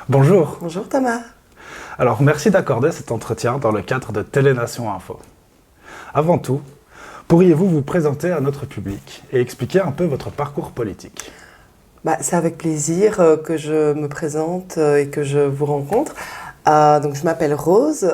Bonjour. Bonjour Thomas. Alors, merci d'accorder cet entretien dans le cadre de Télénation Info. Avant tout, pourriez-vous vous présenter à notre public et expliquer un peu votre parcours politique ? C'est avec plaisir que je me présente et que je vous rencontre. Donc je m'appelle Rose.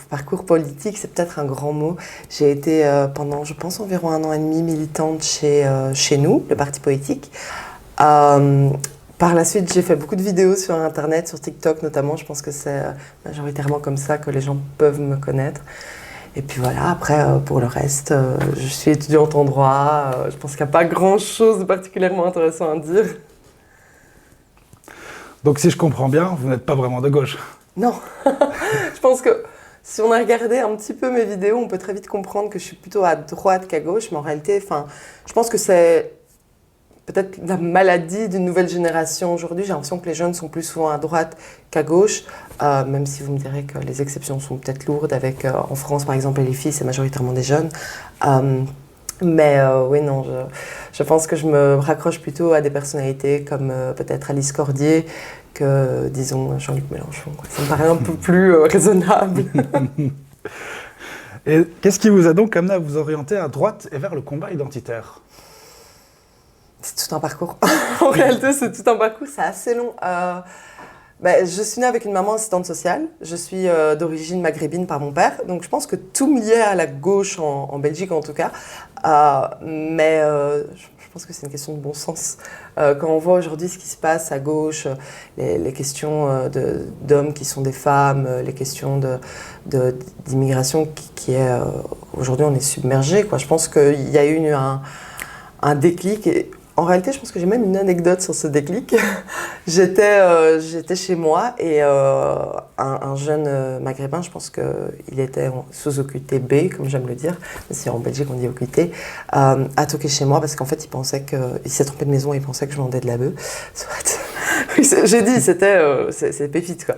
Parcours politique, c'est peut-être un grand mot. J'ai été pendant, je pense, environ 1 an et demi militante chez nous, le parti politique. Par la suite, j'ai fait beaucoup de vidéos sur Internet, sur TikTok notamment. Je pense que c'est majoritairement comme ça que les gens peuvent me connaître. Et puis voilà, après, pour le reste, je suis étudiante en droit. Je pense qu'il n'y a pas grand-chose de particulièrement intéressant à dire. Donc si je comprends bien, vous n'êtes pas vraiment de gauche. Non, je pense que si on a regardé un petit peu mes vidéos, on peut très vite comprendre que je suis plutôt à droite qu'à gauche. Mais en réalité, je pense que c'est peut-être la maladie d'une nouvelle génération aujourd'hui. J'ai l'impression que les jeunes sont plus souvent à droite qu'à gauche, même si vous me direz que les exceptions sont peut-être lourdes. En France, par exemple, les filles, c'est majoritairement des jeunes. Oui, non, je pense que je me raccroche plutôt à des personnalités comme peut-être Alice Cordier que, disons, Jean-Luc Mélenchon. Ça me paraît un peu plus raisonnable. Et qu'est-ce qui vous a donc amené à vous orienter à droite et vers le combat identitaire ? C'est tout un parcours. En réalité, c'est tout un parcours, c'est assez long. Je suis née avec une maman assistante sociale. Je suis d'origine maghrébine par mon père. Donc je pense que tout me liait à la gauche, en Belgique en tout cas. Je pense que c'est une question de bon sens. Quand on voit aujourd'hui ce qui se passe à gauche, les questions d'hommes qui sont des femmes, les questions d'immigration qui est... aujourd'hui, on est submergé, quoi. Je pense qu'il y a eu un déclic. En réalité, je pense que j'ai même une anecdote sur ce déclic. J'étais chez moi et un jeune maghrébin, je pense qu'il était sous OQTF B, comme j'aime le dire, c'est en Belgique on dit OQTF, a toqué chez moi parce qu'en fait il s'est trompé de maison et il pensait que je vendais de la bœuf. J'ai dit, c'est pépite quoi.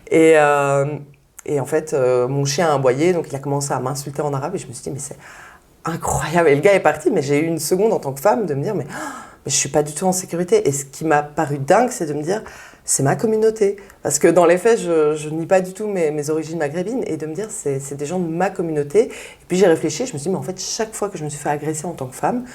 Et en fait, mon chien a aboyé, donc il a commencé à m'insulter en arabe et je me suis dit, mais c'est incroyable. Et le gars est parti, mais j'ai eu une seconde en tant que femme de me dire, mais je suis pas du tout en sécurité. Et ce qui m'a paru dingue, c'est de me dire, c'est ma communauté. Parce que dans les faits, je nie pas du tout mes origines maghrébines. Et de me dire, c'est des gens de ma communauté. Et puis j'ai réfléchi, je me suis dit, mais en fait, chaque fois que je me suis fait agresser en tant que femme,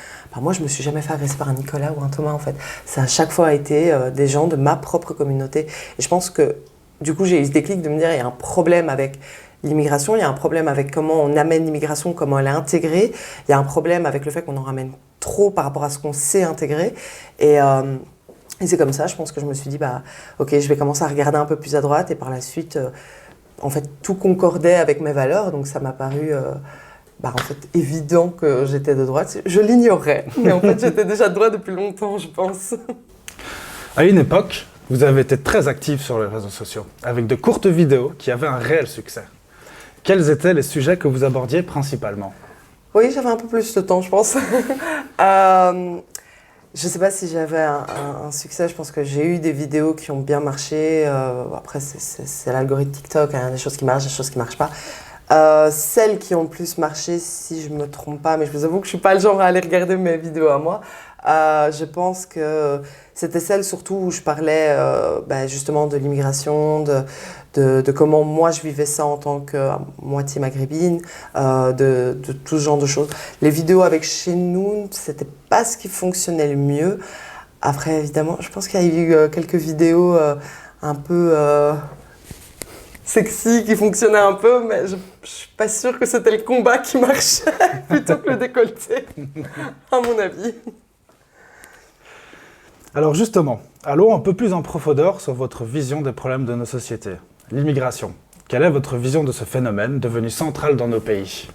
moi, je me suis jamais fait agresser par un Nicolas ou un Thomas, en fait. Ça a chaque fois été des gens de ma propre communauté. Et je pense que, du coup, j'ai eu ce déclic de me dire, il y a un problème avec l'immigration, il y a un problème avec comment on amène l'immigration, comment elle est intégrée. Il y a un problème avec le fait qu'on en ramène trop par rapport à ce qu'on sait intégrer. Et c'est comme ça, je pense que je me suis dit, ok, je vais commencer à regarder un peu plus à droite. Et par la suite, en fait, tout concordait avec mes valeurs. Donc ça m'a paru en fait, évident que j'étais de droite. Je l'ignorais, mais en fait, j'étais déjà de droite depuis longtemps, je pense. À une époque, vous avez été très active sur les réseaux sociaux, avec de courtes vidéos qui avaient un réel succès. Quels étaient les sujets que vous abordiez principalement ? Oui, j'avais un peu plus de temps, je pense. Je ne sais pas si j'avais un succès. Je pense que j'ai eu des vidéos qui ont bien marché. Après, c'est l'algorithme TikTok, hein, des choses qui marchent, des choses qui ne marchent pas. Celles qui ont le plus marché, si je ne me trompe pas, mais je vous avoue que je ne suis pas le genre à aller regarder mes vidéos à moi. Je pense que c'était celle surtout où je parlais justement de l'immigration, de comment moi je vivais ça en tant que moitié maghrébine, de tout ce genre de choses. Les vidéos avec chez nous, c'était pas ce qui fonctionnait le mieux. Après, évidemment, je pense qu'il y a eu quelques vidéos un peu sexy qui fonctionnaient un peu, mais je suis pas sûre que c'était le combat qui marchait plutôt que le décolleté, à mon avis. Alors justement, allons un peu plus en profondeur sur votre vision des problèmes de nos sociétés. L'immigration. Quelle est votre vision de ce phénomène devenu central dans nos pays ?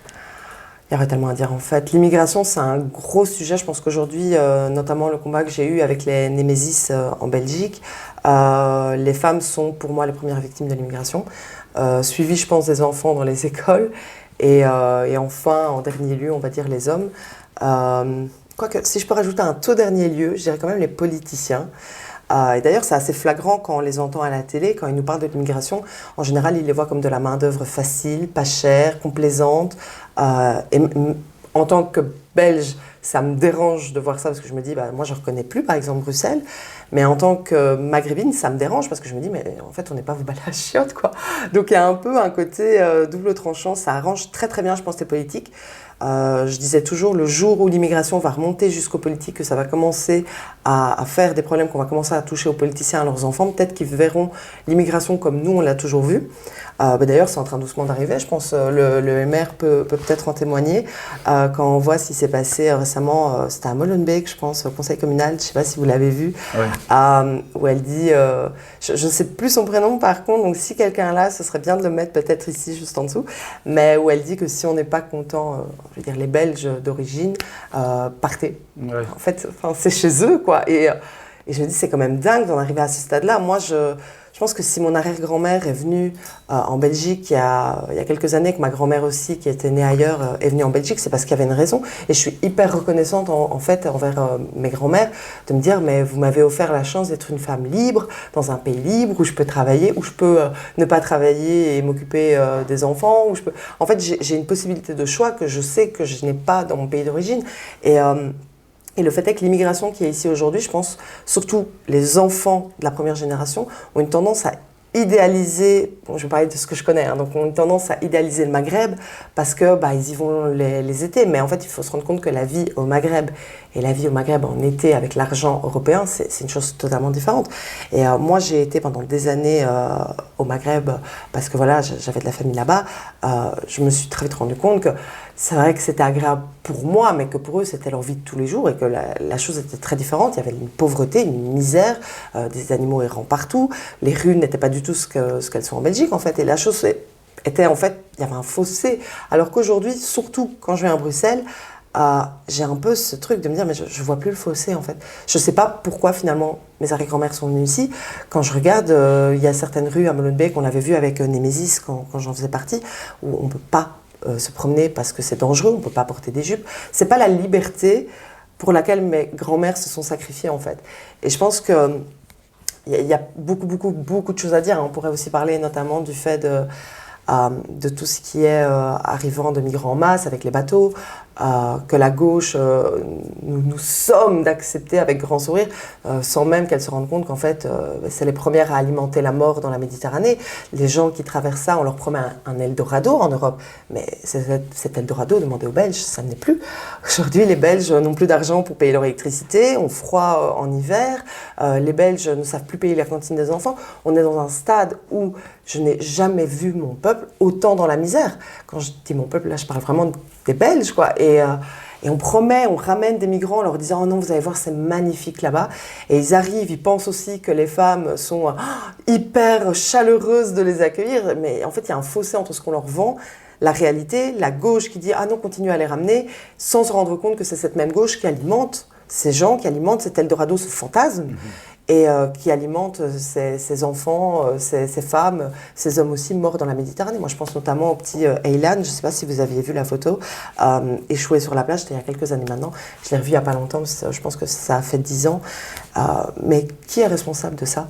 Il y aurait tellement à dire en fait. L'immigration, c'est un gros sujet. Je pense qu'aujourd'hui, notamment le combat que j'ai eu avec les Némésis en Belgique, les femmes sont pour moi les premières victimes de l'immigration, suivies, je pense, des enfants dans les écoles et enfin, en dernier lieu, on va dire les hommes. Quoique, si je peux rajouter un tout dernier lieu, je dirais quand même les politiciens. Et d'ailleurs, c'est assez flagrant quand on les entend à la télé, quand ils nous parlent de l'immigration. En général, ils les voient comme de la main-d'œuvre facile, pas chère, complaisante. Et en tant que Belge, ça me dérange de voir ça parce que je me dis, moi je ne reconnais plus par exemple Bruxelles, mais en tant que maghrébine, ça me dérange parce que je me dis, mais en fait on n'est pas vous balai à chiottes quoi. Donc il y a un peu un côté double tranchant, ça arrange très très bien je pense les politiques. Je disais toujours, le jour où l'immigration va remonter jusqu'aux politiques, que ça va commencer à faire des problèmes, qu'on va commencer à toucher aux politiciens, à leurs enfants, peut-être qu'ils verront l'immigration comme nous, on l'a toujours vu. D'ailleurs, c'est en train doucement d'arriver, je pense le MR peut peut-être en témoigner. Quand on voit ce qui s'est passé récemment, c'était à Molenbeek, je pense, au conseil communal, je ne sais pas si vous l'avez vu, ouais. Où elle dit, je ne sais plus son prénom par contre, donc si quelqu'un là, ce serait bien de le mettre peut-être ici, juste en dessous, mais où elle dit que si on n'est pas content, je veux dire les Belges d'origine, partez. Ouais. En fait, c'est chez eux, quoi. Et je me dis, c'est quand même dingue d'en arriver à ce stade-là. Moi, je pense que si mon arrière-grand-mère est venue en Belgique il y a quelques années, que ma grand-mère aussi, qui était née ailleurs, est venue en Belgique, c'est parce qu'il y avait une raison. Et je suis hyper reconnaissante en fait envers mes grands-mères de me dire, mais vous m'avez offert la chance d'être une femme libre, dans un pays libre, où je peux travailler, où je peux ne pas travailler et m'occuper des enfants. Où je peux... En fait, j'ai une possibilité de choix que je sais que je n'ai pas dans mon pays d'origine. Et le fait est que l'immigration qui est ici aujourd'hui, je pense, surtout les enfants de la première génération, ont une tendance à idéaliser, bon, je vais parler de ce que je connais, donc ont une tendance à idéaliser le Maghreb parce que ils y vont les étés. Mais en fait, il faut se rendre compte que la vie au Maghreb et la vie au Maghreb en été avec l'argent européen, c'est une chose totalement différente. Et moi, j'ai été pendant des années au Maghreb parce que voilà, j'avais de la famille là-bas. Je me suis très vite rendu compte que c'est vrai que c'était agréable pour moi, mais que pour eux, c'était leur vie de tous les jours et que la chose était très différente. Il y avait une pauvreté, une misère, des animaux errants partout. Les rues n'étaient pas du tout ce qu'elles sont en Belgique, en fait. Et la chose était, en fait, il y avait un fossé. Alors qu'aujourd'hui, surtout quand je viens à Bruxelles, j'ai un peu ce truc de me dire, mais je vois plus le fossé, en fait. Je sais pas pourquoi, finalement, mes arrière-grand-mères sont venues ici. Quand je regarde, il y a certaines rues à Molenbeek qu'on avait vues avec Némésis quand j'en faisais partie, où on peut pas se promener parce que c'est dangereux, on ne peut pas porter des jupes. C'est pas la liberté pour laquelle mes grands-mères se sont sacrifiées en fait. Et je pense que il y a beaucoup de choses à dire. On pourrait aussi parler notamment du fait de tout ce qui est arrivant de migrants en masse avec les bateaux, que la gauche, nous sommes d'accepter avec grand sourire, sans même qu'elle se rende compte qu'en fait, c'est les premières à alimenter la mort dans la Méditerranée. Les gens qui traversent ça, on leur promet un Eldorado en Europe. Mais cet Eldorado, demandez aux Belges, ça n'est plus. Aujourd'hui, les Belges n'ont plus d'argent pour payer leur électricité, ont froid en hiver, les Belges ne savent plus payer la cantine des enfants. On est dans un stade où je n'ai jamais vu mon peuple autant dans la misère. Quand je dis mon peuple, là, je parle vraiment des Belges, quoi. Et on promet, on ramène des migrants en leur disant « Oh non, vous allez voir, c'est magnifique là-bas ». Et ils arrivent, ils pensent aussi que les femmes sont hyper chaleureuses de les accueillir. Mais en fait, il y a un fossé entre ce qu'on leur vend, la réalité, la gauche qui dit « Ah non, continue à les ramener », sans se rendre compte que c'est cette même gauche qui alimente ces gens, qui alimente cet Eldorado, ce fantasme. Et qui alimente ces enfants, ces femmes, ces hommes aussi morts dans la Méditerranée. Moi, je pense notamment au petit Aylan, je ne sais pas si vous aviez vu la photo, échoué sur la plage, c'était il y a quelques années maintenant. Je l'ai revu il n'y a pas longtemps, je pense que ça a fait 10 ans. Mais qui est responsable de ça ?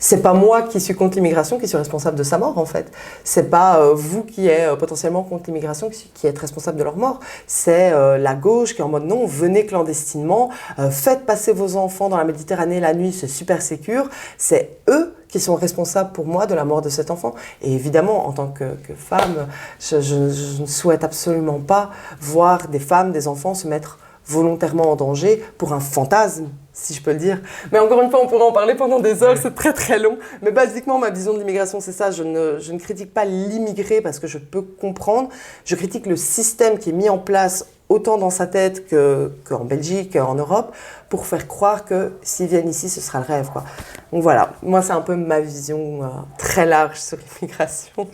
C'est pas moi qui suis contre l'immigration qui suis responsable de sa mort, en fait. C'est pas vous qui êtes potentiellement contre l'immigration qui êtes responsable de leur mort. C'est la gauche qui est en mode non, venez clandestinement, faites passer vos enfants dans la Méditerranée la nuit, c'est super sécure. C'est eux qui sont responsables pour moi de la mort de cet enfant. Et évidemment, en tant que femme, je ne souhaite absolument pas voir des femmes, des enfants se mettre volontairement en danger pour un fantasme, si je peux le dire. Mais encore une fois, on pourrait en parler pendant des heures, c'est très très long. Mais basiquement, ma vision de l'immigration, c'est ça. Je ne critique pas l'immigré parce que je peux comprendre. Je critique le système qui est mis en place autant dans sa tête qu'en Belgique, en Europe, pour faire croire que s'ils viennent ici, ce sera le rêve, quoi. Donc voilà, moi c'est un peu ma vision très large sur l'immigration.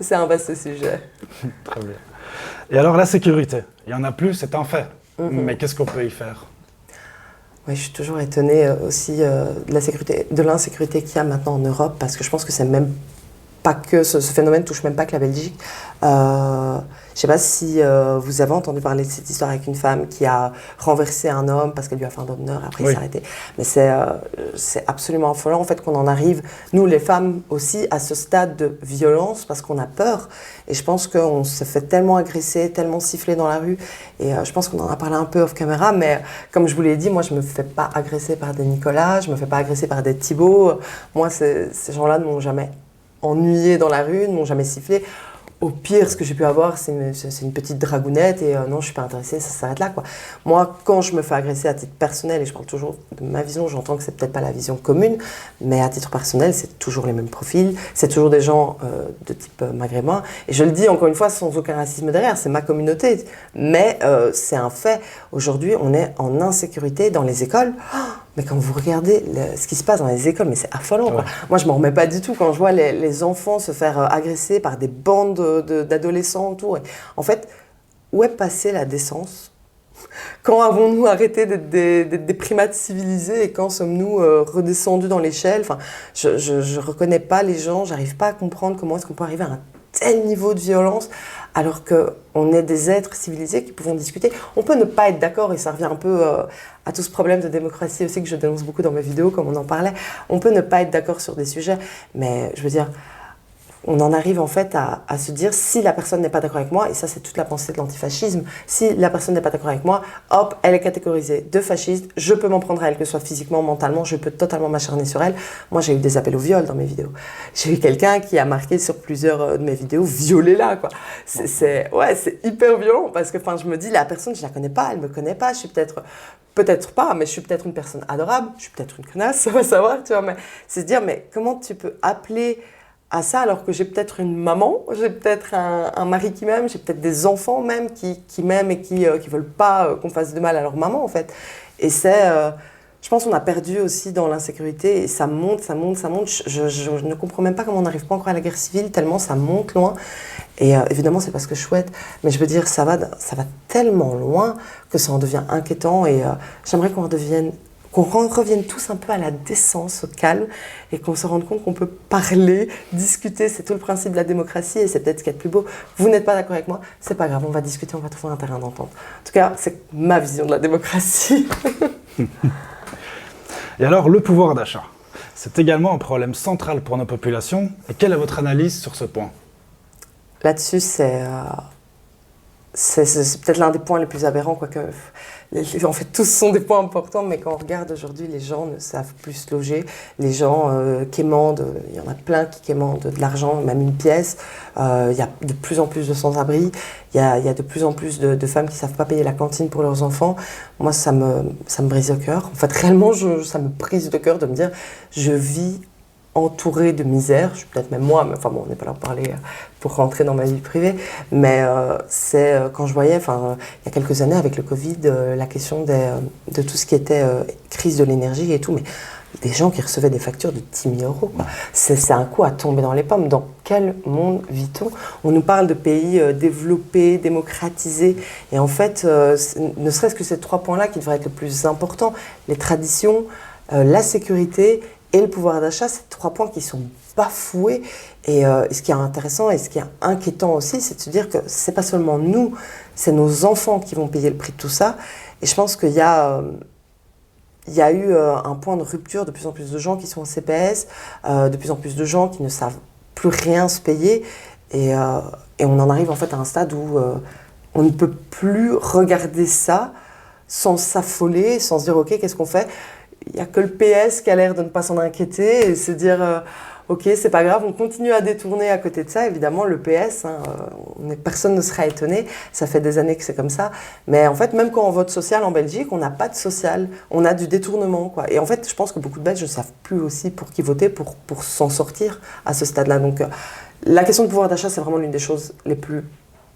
C'est un vaste sujet. Très bien. Et alors la sécurité, il n'y en a plus, c'est un fait. Mais qu'est-ce qu'on peut y faire ? Oui, je suis toujours étonnée aussi de l'insécurité qu'il y a maintenant en Europe, parce que je pense que c'est même pas que ce phénomène touche même pas que la Belgique. Je ne sais pas si vous avez entendu parler de cette histoire avec une femme qui a renversé un homme parce qu'elle lui a fait un d'honneur, après il s'est arrêté. Mais c'est absolument affolant en fait qu'on en arrive, nous les femmes aussi, à ce stade de violence parce qu'on a peur. Et je pense qu'on se fait tellement agresser, tellement siffler dans la rue. Et je pense qu'on en a parlé un peu off caméra, mais comme je vous l'ai dit, moi je ne me fais pas agresser par des Nicolas, je ne me fais pas agresser par des Thibaut. Moi, ces gens-là ne m'ont jamais ennuyé dans la rue, ne m'ont jamais sifflé. Au pire, ce que j'ai pu avoir, c'est une petite dragounette et non, je ne suis pas intéressée, ça s'arrête là, quoi. Moi, quand je me fais agresser à titre personnel, et je parle toujours de ma vision, j'entends que c'est peut-être pas la vision commune, mais à titre personnel, c'est toujours les mêmes profils, c'est toujours des gens de type maghrébin. Et je le dis encore une fois sans aucun racisme derrière, c'est ma communauté. Mais c'est un fait. Aujourd'hui, on est en insécurité dans les écoles. Mais quand vous regardez ce qui se passe dans les écoles, mais c'est affolant, quoi. Moi, je ne m'en remets pas du tout quand je vois les enfants se faire agresser par des bandes d'adolescents autour. En fait, où est passée la décence? Quand avons-nous arrêté d'être des primates civilisés et quand sommes-nous redescendus dans l'échelle? Enfin, je ne reconnais pas les gens, je n'arrive pas à comprendre comment est-ce qu'on peut arriver à un tel niveau de violence alors qu'on est des êtres civilisés qui pouvons discuter. On peut ne pas être d'accord, et ça revient un peu à tout ce problème de démocratie aussi que je dénonce beaucoup dans mes vidéos, comme on en parlait. On peut ne pas être d'accord sur des sujets, mais je veux dire, on en arrive en fait à se dire si la personne n'est pas d'accord avec moi, et ça c'est toute la pensée de l'antifascisme, si la personne n'est pas d'accord avec moi, hop, elle est catégorisée de fasciste, je peux m'en prendre à elle, que ce soit physiquement, mentalement, je peux totalement m'acharner sur elle. Moi j'ai eu des appels au viol dans mes vidéos. J'ai eu quelqu'un qui a marqué sur plusieurs de mes vidéos, violez-la quoi. C'est hyper violent parce que je me dis la personne je la connais pas, elle me connaît pas, je suis peut-être pas, mais je suis peut-être une personne adorable, je suis peut-être une connasse, ça va savoir, tu vois, mais c'est se dire mais comment tu peux appeler à ça alors que j'ai peut-être une maman, j'ai peut-être un mari qui m'aime, j'ai peut-être des enfants même qui m'aiment et qui veulent pas qu'on fasse de mal à leur maman en fait. Et je pense qu'on a perdu aussi dans l'insécurité et ça monte. Je ne comprends même pas comment on n'arrive pas encore à la guerre civile tellement ça monte loin. Et évidemment c'est pas ce que je souhaite, mais je veux dire ça va tellement loin que ça en devient inquiétant et j'aimerais qu'on revienne tous un peu à la décence, au calme, et qu'on se rende compte qu'on peut parler, discuter, c'est tout le principe de la démocratie, et c'est peut-être ce qu'il y a de plus beau. Vous n'êtes pas d'accord avec moi, c'est pas grave, on va discuter, on va trouver un terrain d'entente. En tout cas, c'est ma vision de la démocratie. Et alors, le pouvoir d'achat, c'est également un problème central pour nos populations, et quelle est votre analyse sur ce point? Là-dessus, c'est peut-être l'un des points les plus aberrants, quoique en fait tous sont des points importants, mais quand on regarde aujourd'hui, les gens ne savent plus se loger, les gens quémandent, il y en a plein qui quémandent de l'argent, même une pièce, il y a de plus en plus de sans-abri, il y a de plus en plus de femmes qui ne savent pas payer la cantine pour leurs enfants. Moi, ça me brise le cœur. En fait, réellement, ça me brise le cœur de me dire, je vis entourée de misère, je suis peut-être même moi, mais enfin bon, on n'est pas là pour parler, pour rentrer dans ma vie privée, mais c'est quand je voyais, il y a quelques années avec le Covid, la question de tout ce qui était crise de l'énergie et tout, mais des gens qui recevaient des factures de 10 000 €. C'est un coup à tomber dans les pommes. Dans quel monde vit-on? On nous parle de pays développés, démocratisés, et en fait, ne serait-ce que ces 3 points-là qui devraient être le plus important, les traditions, la sécurité et le pouvoir d'achat, c'est 3 points qui sont bafoués. Et ce qui est intéressant et ce qui est inquiétant aussi, c'est de se dire que c'est pas seulement nous, c'est nos enfants qui vont payer le prix de tout ça. Et je pense qu'il y a eu un point de rupture, de plus en plus de gens qui sont en CPS, de plus en plus de gens qui ne savent plus rien se payer. Et on en arrive en fait à un stade où on ne peut plus regarder ça sans s'affoler, sans se dire « Ok, qu'est-ce qu'on fait ?» Il n'y a que le PS qui a l'air de ne pas s'en inquiéter et se dire ok, c'est pas grave, on continue à détourner à côté de ça. Évidemment, le PS, personne ne sera étonné, ça fait des années que c'est comme ça. Mais en fait, même quand on vote social en Belgique, on n'a pas de social, on a du détournement, quoi. Et en fait, je pense que beaucoup de Belges ne savent plus aussi pour qui voter, pour s'en sortir à ce stade-là. Donc, la question du pouvoir d'achat, c'est vraiment l'une des choses les plus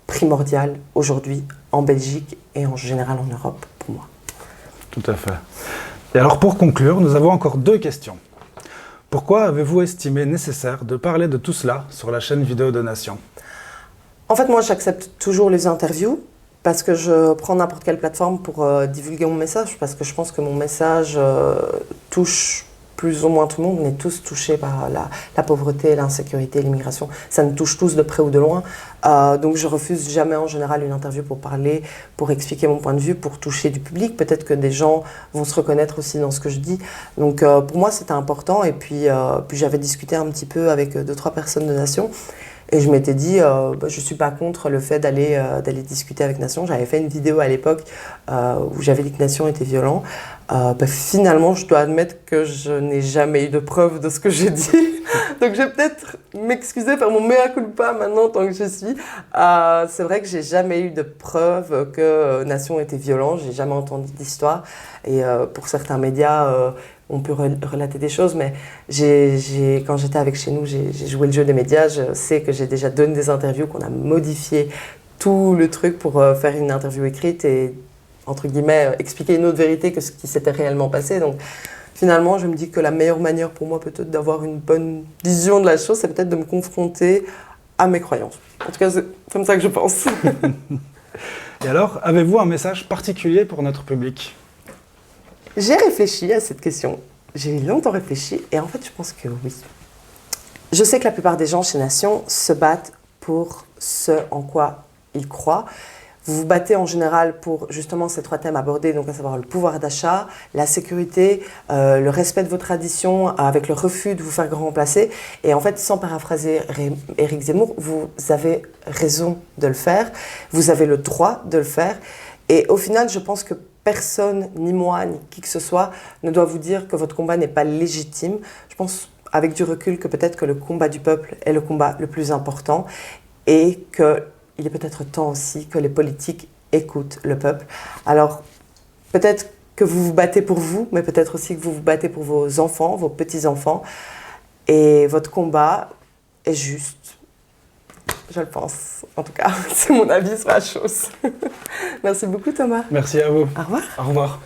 primordiales aujourd'hui en Belgique et en général en Europe, pour moi. Tout à fait. Et alors pour conclure, nous avons encore 2 questions. Pourquoi avez-vous estimé nécessaire de parler de tout cela sur la chaîne Vidéo Donation? En fait, moi j'accepte toujours les interviews parce que je prends n'importe quelle plateforme pour divulguer mon message, parce que je pense que mon message touche plus ou moins tout le monde, on est tous touchés par la pauvreté, l'insécurité, l'immigration. Ça nous touche tous de près ou de loin. Donc je refuse jamais en général une interview pour parler, pour expliquer mon point de vue, pour toucher du public. Peut-être que des gens vont se reconnaître aussi dans ce que je dis. Donc pour moi c'était important. Et puis j'avais discuté un petit peu avec 2-3 personnes de Nation. Et je m'étais dit, je ne suis pas contre le fait d'aller discuter avec Nation. J'avais fait une vidéo à l'époque où j'avais dit que Nation était violent. Finalement, je dois admettre que je n'ai jamais eu de preuve de ce que j'ai dit. Donc, je vais peut-être m'excuser, faire mon mea culpa maintenant, tant que je suis. C'est vrai que j'ai jamais eu de preuve que Nation était violent. J'ai jamais entendu d'histoire. Et pour certains médias, on peut relater des choses, mais quand j'étais avec Chez Nous, j'ai joué le jeu des médias. Je sais que j'ai déjà donné des interviews, qu'on a modifié tout le truc pour faire une interview écrite et, entre guillemets, expliquer une autre vérité que ce qui s'était réellement passé. Donc, finalement, je me dis que la meilleure manière pour moi, peut-être, d'avoir une bonne vision de la chose, c'est peut-être de me confronter à mes croyances. En tout cas, c'est comme ça que je pense. Et alors, avez-vous un message particulier pour notre public ? J'ai réfléchi à cette question. J'ai longtemps réfléchi et en fait, je pense que oui. Je sais que la plupart des gens chez Nation se battent pour ce en quoi ils croient. Vous vous battez en général pour justement ces 3 thèmes abordés, donc à savoir le pouvoir d'achat, la sécurité, le respect de vos traditions, avec le refus de vous faire grand remplacer. Et en fait, sans paraphraser Éric Zemmour, vous avez raison de le faire, vous avez le droit de le faire. Et au final, je pense que personne, ni moi, ni qui que ce soit, ne doit vous dire que votre combat n'est pas légitime. Je pense, avec du recul, que peut-être que le combat du peuple est le combat le plus important et qu'il est peut-être temps aussi que les politiques écoutent le peuple. Alors, peut-être que vous vous battez pour vous, mais peut-être aussi que vous vous battez pour vos enfants, vos petits-enfants. Et votre combat est juste. Je le pense. En tout cas, c'est mon avis sur la chose. Merci beaucoup, Thomas. Merci à vous. Au revoir. Au revoir.